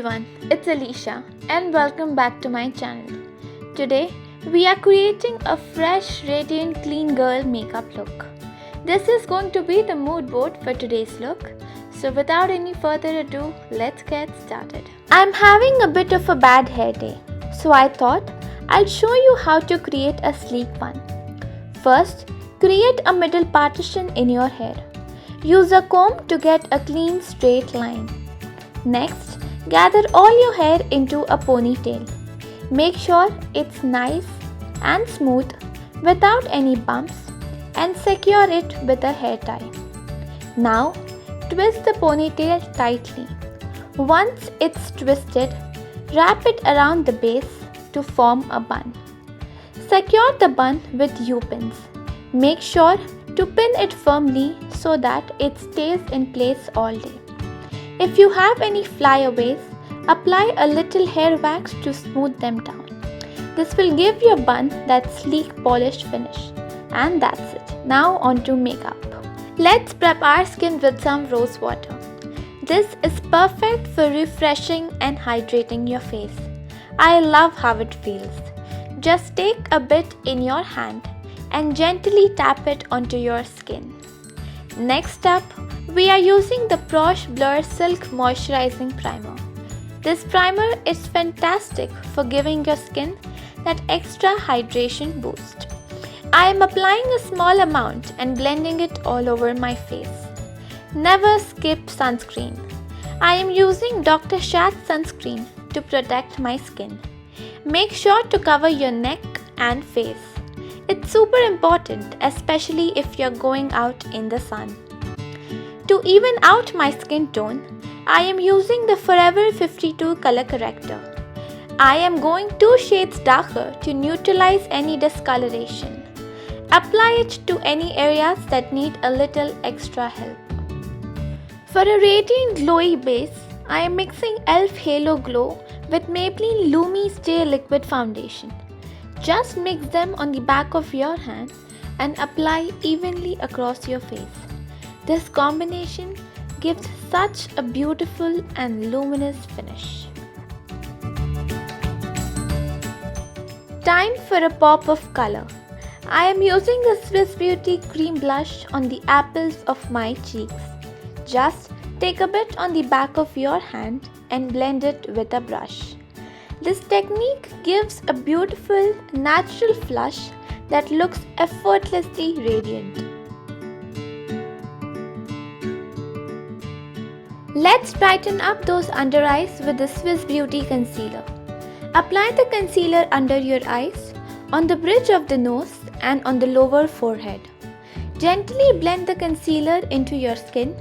everyone, it's Alicia and welcome back to my channel. Today, we are creating a fresh, radiant, clean girl makeup look. This is going to be the mood board for today's look. So without any further ado, let's get started. I'm having a bit of a bad hair day, so I thought I'll show you how to create a sleek one. First, create a middle partition in your hair. Use a comb to get a clean straight line. Next, gather all your hair into a ponytail. Make sure it's nice and smooth without any bumps and secure it with a hair tie. Now, twist the ponytail tightly. Once it's twisted, wrap it around the base to form a bun. Secure the bun with U-pins. Make sure to pin it firmly so that it stays in place all day. If you have any flyaways, apply a little hair wax to smooth them down. This will give your bun that sleek polished finish. And that's it. Now on to makeup. Let's prep our skin with some rose water. This is perfect for refreshing and hydrating your face. I love how it feels. Just take a bit in your hand and gently tap it onto your skin. Next up, we are using the Praush Blur Silk Moisturizing Primer. This primer is fantastic for giving your skin that extra hydration boost. I am applying a small amount and blending it all over my face. Never skip sunscreen. I am using Dr. Sheth sunscreen to protect my skin. Make sure to cover your neck and face. It's super important, especially if you're going out in the sun. To even out my skin tone, I am using the Forever 52 color corrector. I am going 2 shades darker to neutralize any discoloration. Apply it to any areas that need a little extra help. For a radiant glowy base, I am mixing e.l.f. Halo Glow with Maybelline Lumi Stay Liquid Foundation. Just mix them on the back of your hand and apply evenly across your face. This combination gives such a beautiful and luminous finish. Time for a pop of color. I am using the Swiss Beauty Cream Blush on the apples of my cheeks. Just take a bit on the back of your hand and blend it with a brush. This technique gives a beautiful, natural flush that looks effortlessly radiant. Let's brighten up those under eyes with the Swiss Beauty Concealer. Apply the concealer under your eyes, on the bridge of the nose and on the lower forehead. Gently blend the concealer into your skin,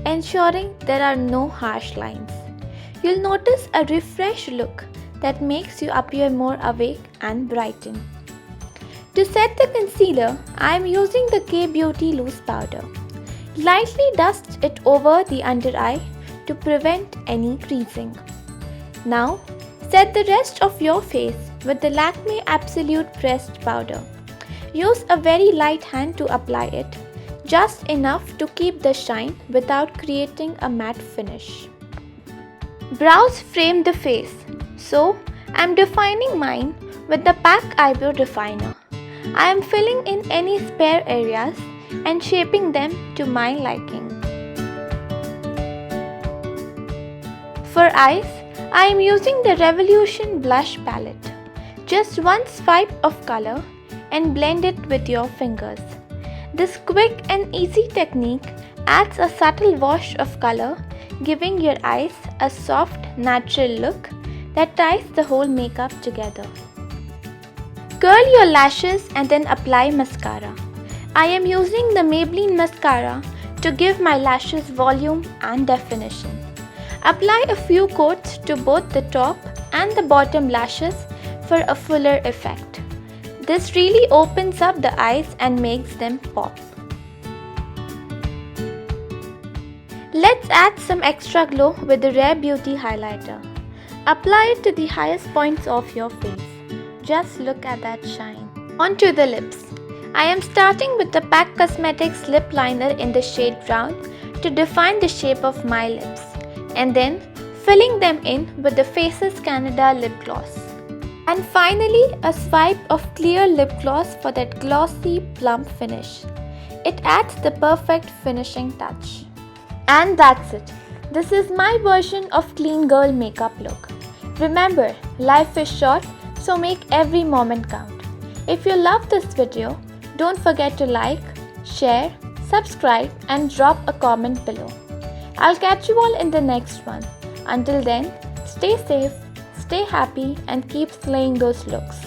ensuring there are no harsh lines. You'll notice a refreshed look that makes you appear more awake and brighten. To set the concealer, I am using the K-Beauty Loose Powder. Lightly dust it over the under eye to prevent any creasing. Now, set the rest of your face with the Lakme Absolute Pressed Powder. Use a very light hand to apply it, just enough to keep the shine without creating a matte finish. Brows frame the face, so I am defining mine with the PAC Eyebrow Definer. I am filling in any spare areas and shaping them to my liking. For eyes, I am using the Revolution Blush Palette. Just one swipe of color and blend it with your fingers. This quick and easy technique adds a subtle wash of color, giving your eyes a soft, natural look that ties the whole makeup together. Curl your lashes and then apply mascara. I am using the Maybelline mascara to give my lashes volume and definition. Apply a few coats to both the top and the bottom lashes for a fuller effect. This really opens up the eyes and makes them pop. Let's add some extra glow with the Rare Beauty highlighter. Apply it to the highest points of your face. Just look at that shine. Onto the lips. I am starting with the PAC Cosmetics lip liner in the shade brown to define the shape of my lips, and then filling them in with the Faces Canada lip gloss. And finally, a swipe of clear lip gloss for that glossy, plump finish. It adds the perfect finishing touch. And that's it. This is my version of clean girl makeup look. Remember, life is short, so make every moment count. If you love this video, don't forget to like, share, subscribe and drop a comment below. I'll catch you all in the next one. Until then, stay safe, stay happy and keep slaying those looks.